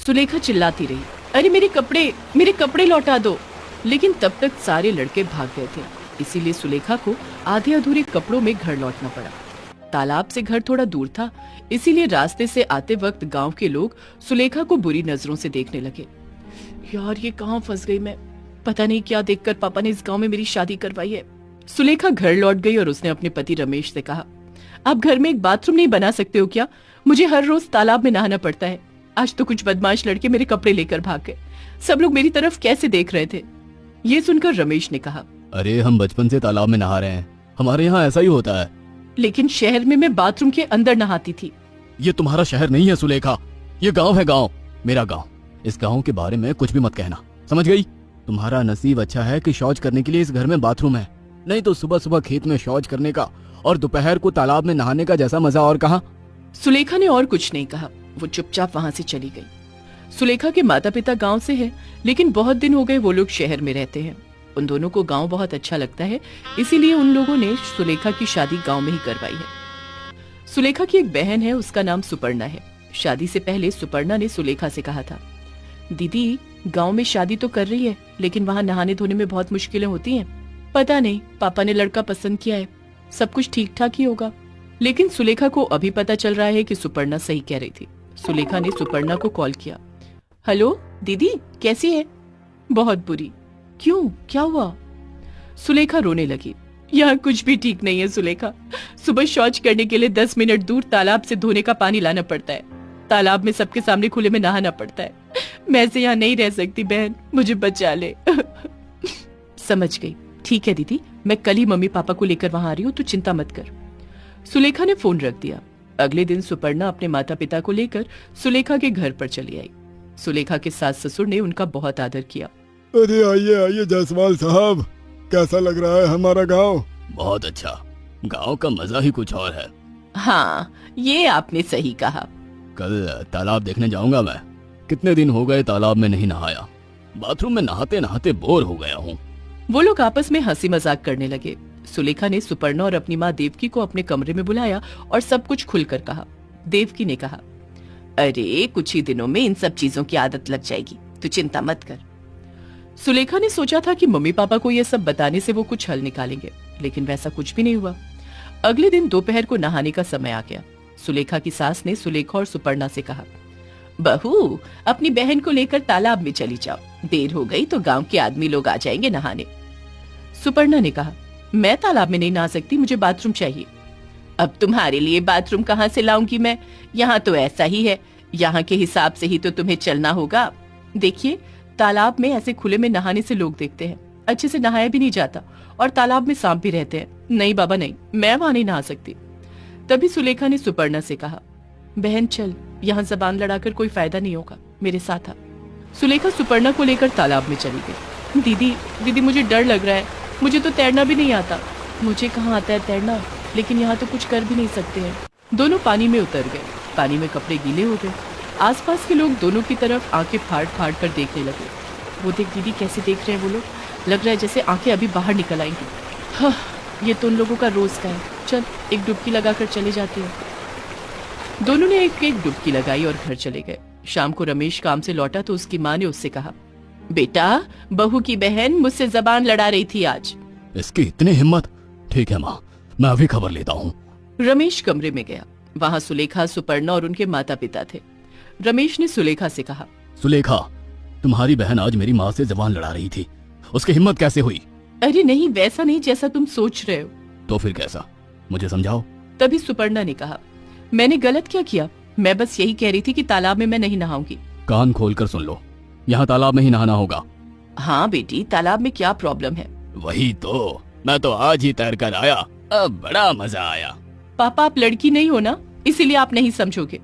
सुलेखा चिल्लाती रही, अरे मेरे कपड़े लौटा दो। लेकिन तब तक सारे लड़के भाग गए थे, इसीलिए सुलेखा को आधे अधूरे कपड़ों में घर लौटना पड़ा। तालाब से घर थोड़ा दूर था, इसीलिए रास्ते से आते वक्त गांव के लोग सुलेखा को बुरी नजरों से देखने लगे। यार ये कहाँ फंस गई मैं, पता नहीं क्या देखकर पापा ने इस गांव में मेरी शादी करवाई है। सुलेखा घर लौट गई और उसने अपने पति रमेश से कहा, आप घर में एक बाथरूम नहीं बना सकते हो क्या? मुझे हर रोज तालाब में नहाना पड़ता है। आज तो कुछ बदमाश लड़के मेरे कपड़े लेकर भाग गए। सब लोग मेरी तरफ कैसे देख रहे थे। ये सुनकर रमेश ने कहा, अरे हम बचपन से तालाब में नहा रहे हैं, हमारे यहाँ ऐसा ही होता है। लेकिन शहर में मैं बाथरूम के अंदर नहाती थी। ये तुम्हारा शहर नहीं है सुलेखा, ये गांव है, गांव, मेरा गांव। इस गांव के बारे में कुछ भी मत कहना, समझ गई? तुम्हारा नसीब अच्छा है कि शौच करने के लिए इस घर में बाथरूम है, नहीं तो सुबह सुबह खेत में शौच करने का और दोपहर को तालाब में नहाने का जैसा मजा और कहाँ। सुलेखा ने और कुछ नहीं कहा, वो चुपचाप वहाँ से चली गई। सुलेखा के माता पिता गांव से हैं, लेकिन बहुत दिन हो गए वो लोग शहर में रहते हैं। उन दोनों को गांव बहुत अच्छा लगता है, इसीलिए उन लोगों ने सुलेखा की शादी गांव में ही करवाई है। सुलेखा की एक बहन है, उसका नाम सुपर्णा है। शादी से पहले सुपर्णा ने सुलेखा से कहा था, दीदी गांव में शादी तो कर रही है, लेकिन वहाँ नहाने धोने में बहुत मुश्किलें होती हैं। पता नहीं पापा ने लड़का पसंद किया है, सब कुछ ठीक ठाक ही होगा। लेकिन सुलेखा को अभी पता चल रहा है कि सुपर्णा सही कह रही थी। सुलेखा ने सुपर्णा को कॉल किया, हेलो दीदी कैसी है? बहुत बुरी। क्यों, क्या हुआ? सुलेखा रोने लगी, यहाँ कुछ भी ठीक नहीं है सुलेखा। सुबह शौच करने के लिए 10 मिनट दूर तालाब से धोने का पानी लाना पड़ता है। तालाब में सबके सामने खुले में नहाना पड़ता है। मैं ऐसे यहाँ नहीं रह सकती बहन, मुझे बचा ले। समझ गई, ठीक है दीदी, मैं कल ही मम्मी पापा को लेकर वहां आ रही हूँ, तू चिंता मत कर। सुलेखा ने फोन रख दिया। अगले दिन सुपर्णा अपने माता पिता को लेकर सुलेखा के घर पर चली आई। सुलेखा के सास ससुर ने उनका बहुत आदर किया। अरे आइए आइए जायसवाल साहब, कैसा लग रहा है हमारा गांव? बहुत अच्छा, गांव का मजा ही कुछ और है। हाँ ये आपने सही कहा। कल तालाब देखने जाऊंगा मैं, कितने दिन हो गए तालाब में नहीं नहाया। बाथरूम में नहाते नहाते बोर हो गया हूँ। वो लोग आपस में हंसी मजाक करने लगे। सुलेखा ने सुपर्णा और अपनी माँ देवकी को अपने कमरे में बुलाया और सब कुछ खुलकर कहा। देवकी ने कहा, अरे कुछ ही दिनों में इन सब चीजों की आदत लग जाएगी, तू चिंता मत कर। सुलेखा ने सोचा था कि मम्मी पापा को यह सब बताने से वो कुछ हल निकालेंगे, लेकिन वैसा कुछ भी नहीं हुआ। अगले दिन दोपहर को नहाने का समय आ गया। सुलेखा की सास ने सुलेखा और सुपर्णा से कहा, बहू अपनी बहन को लेकर तालाब में चली जाओ, देर हो गई तो गांव के आदमी लोग आ जाएंगे नहाने। सुपर्णा ने कहा, मैं तालाब में नहीं नहा सकती, मुझे बाथरूम चाहिए। अब तुम्हारे लिए बाथरूम कहाँ से लाऊंगी मैं, यहाँ तो ऐसा ही है, यहाँ के हिसाब से ही तो तुम्हें चलना होगा। देखिए तालाब में ऐसे खुले में नहाने से लोग देखते हैं, अच्छे से नहाया भी नहीं जाता और तालाब में सांप भी रहते हैं। नहीं बाबा नहीं, मैं वहां नहीं नहा सकती। तभी सुलेखा ने सुपर्णा से कहा, बहन चल, यहाँ जबान लड़ाकर कोई फायदा नहीं होगा, मेरे साथ आ। सुलेखा सुपर्णा को लेकर तालाब में चली गई। दीदी मुझे डर लग रहा है, मुझे तो तैरना भी नहीं आता। मुझे कहाँ आता है तैरना, लेकिन यहाँ तो कुछ कर भी नहीं सकते हैं। दोनों पानी में उतर गए। पानी में कपड़े गीले हो गए। आसपास के लोग दोनों की तरफ आंखें फाड़ फाड़ कर देखने लगे। वो देख दीदी कैसे देख रहे हैं वो लोग, लग रहा है जैसे आंखें अभी बाहर निकल आएंगी। हाँ, ये तो उन लोगों का रोज का है, चल एक डुबकी लगाकर चले जाते हैं। दोनों ने एक एक डुबकी लगाई और घर चले गए। शाम को रमेश काम से लौटा तो उसकी माँ ने उससे कहा, बेटा बहू की बहन मुझसे जबान लड़ा रही थी आज। इसकी इतनी हिम्मत? ठीक है माँ, मैं अभी खबर लेता हूँ। रमेश कमरे में गया। वहाँ सुलेखा, सुपर्णा और उनके माता पिता थे। रमेश ने सुलेखा से कहा, सुलेखा तुम्हारी बहन आज मेरी माँ से जबान लड़ा रही थी, उसकी हिम्मत कैसे हुई? अरे नहीं, वैसा नहीं जैसा तुम सोच रहे हो। तो फिर कैसा, मुझे समझाओ। तभी सुपर्णा ने कहा, मैंने गलत क्या किया? मैं बस यही कह रही थी कि तालाब में मैं नहीं नहाऊंगी। कान खोलकर सुन लो, यहाँ तालाब में ही नहाना होगा। हाँ बेटी, तालाब में क्या प्रॉब्लम है? वही तो, मैं तो आज ही तैर कर आया, अब बड़ा मजा आया। पापा आप लड़की नहीं हो ना, इसीलिए आप नहीं समझोगे।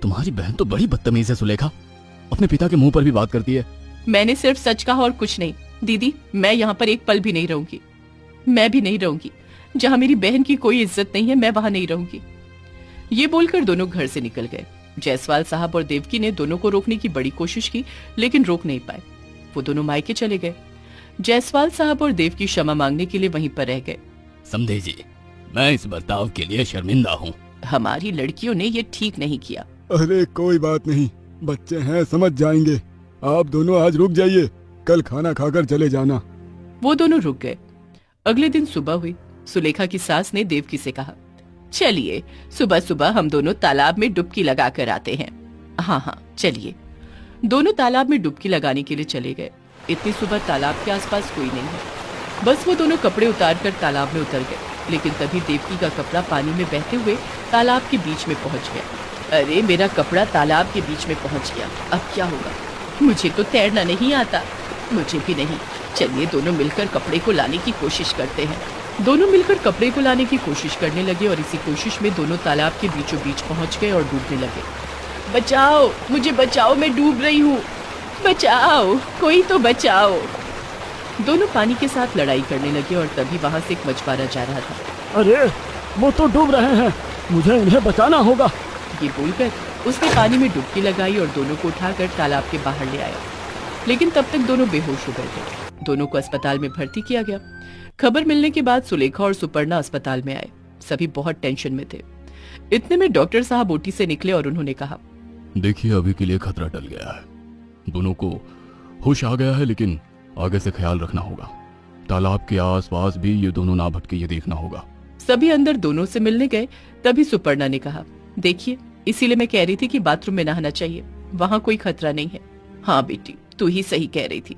तुम्हारी बहन तो बड़ी बदतमीज है सुलेखा, अपने पिता के मुंह पर भी बात करती है। मैंने सिर्फ सच कहा और कुछ नहीं। दीदी मैं यहाँ पर एक पल भी नहीं रहूंगी, मैं भी नहीं रहूंगी। जहाँ मेरी बहन की कोई इज्जत नहीं है, मैं वहां नहीं रहूंगी। ये बोलकर दोनों घर से निकल गए। जायसवाल साहब और देवकी ने दोनों को रोकने की बड़ी कोशिश की, लेकिन रोक नहीं पाए। वो दोनों मायके चले गए। जायसवाल साहब और देवकी क्षमा मांगने के लिए वहीं पर रह गए। समझे जी, मैं इस बर्ताव के लिए शर्मिंदा हूँ। हमारी लड़कियों ने ये ठीक नहीं किया। अरे कोई बात नहीं, बच्चे हैं, समझ जाएंगे। आप दोनों आज रुक जाइए, कल खाना खाकर चले जाना। वो दोनों रुक गए। अगले दिन सुबह हुई। सुलेखा की सास ने देवकी से कहा, चलिए सुबह सुबह हम दोनों तालाब में डुबकी लगा कर आते हैं। हाँ हाँ चलिए। दोनों तालाब में डुबकी लगाने के लिए चले गए। इतनी सुबह तालाब के आसपास कोई नहीं है। बस वो दोनों कपड़े उतार कर तालाब में उतर गए। लेकिन तभी देवकी का कपड़ा पानी में बहते हुए तालाब के बीच में पहुंच गया। अरे मेरा कपड़ा तालाब के बीच में पहुंच गया, अब क्या होगा? मुझे तो तैरना नहीं आता। मुझे भी नहीं। चलिए दोनों मिलकर कपड़े को लाने की कोशिश करते हैं। दोनों मिलकर कपड़े को लाने की कोशिश करने लगे और इसी कोशिश में दोनों तालाब के बीचों बीच पहुंच गए और डूबने लगे। बचाओ, मुझे बचाओ, मैं डूब रही हूँ, बचाओ, कोई तो बचाओ। दोनों पानी के साथ लड़ाई करने लगे और तभी वहां से एक मछुआरा जा रहा था। अरे वो तो डूब रहे हैं, मुझे इन्हें बचाना होगा। ये बोलकर उसने पानी में डुबकी लगाई और दोनों को उठाकर तालाब के बाहर ले आया। लेकिन तब तक दोनों बेहोश हो गए थे। दोनों को अस्पताल में भर्ती किया गया। खबर मिलने के बाद सुलेखा और सुपर्णा अस्पताल में आए। सभी बहुत टेंशन में थे। इतने में डॉक्टर साहब ओटी से निकले और उन्होंने कहा, देखिए अभी के लिए खतरा टल गया है, दोनों को होश आ गया है, लेकिन आगे से ख्याल रखना होगा। तालाब के आसपास भी ये दोनों ना भटके, ये देखना होगा। सभी अंदर दोनों से मिलने गए। तभी सुपर्णा ने कहा, देखिए इसीलिए मैं कह रही थी कि बाथरूम में नहाना चाहिए, वहाँ कोई खतरा नहीं है। हाँ बेटी, तू ही सही कह रही थी।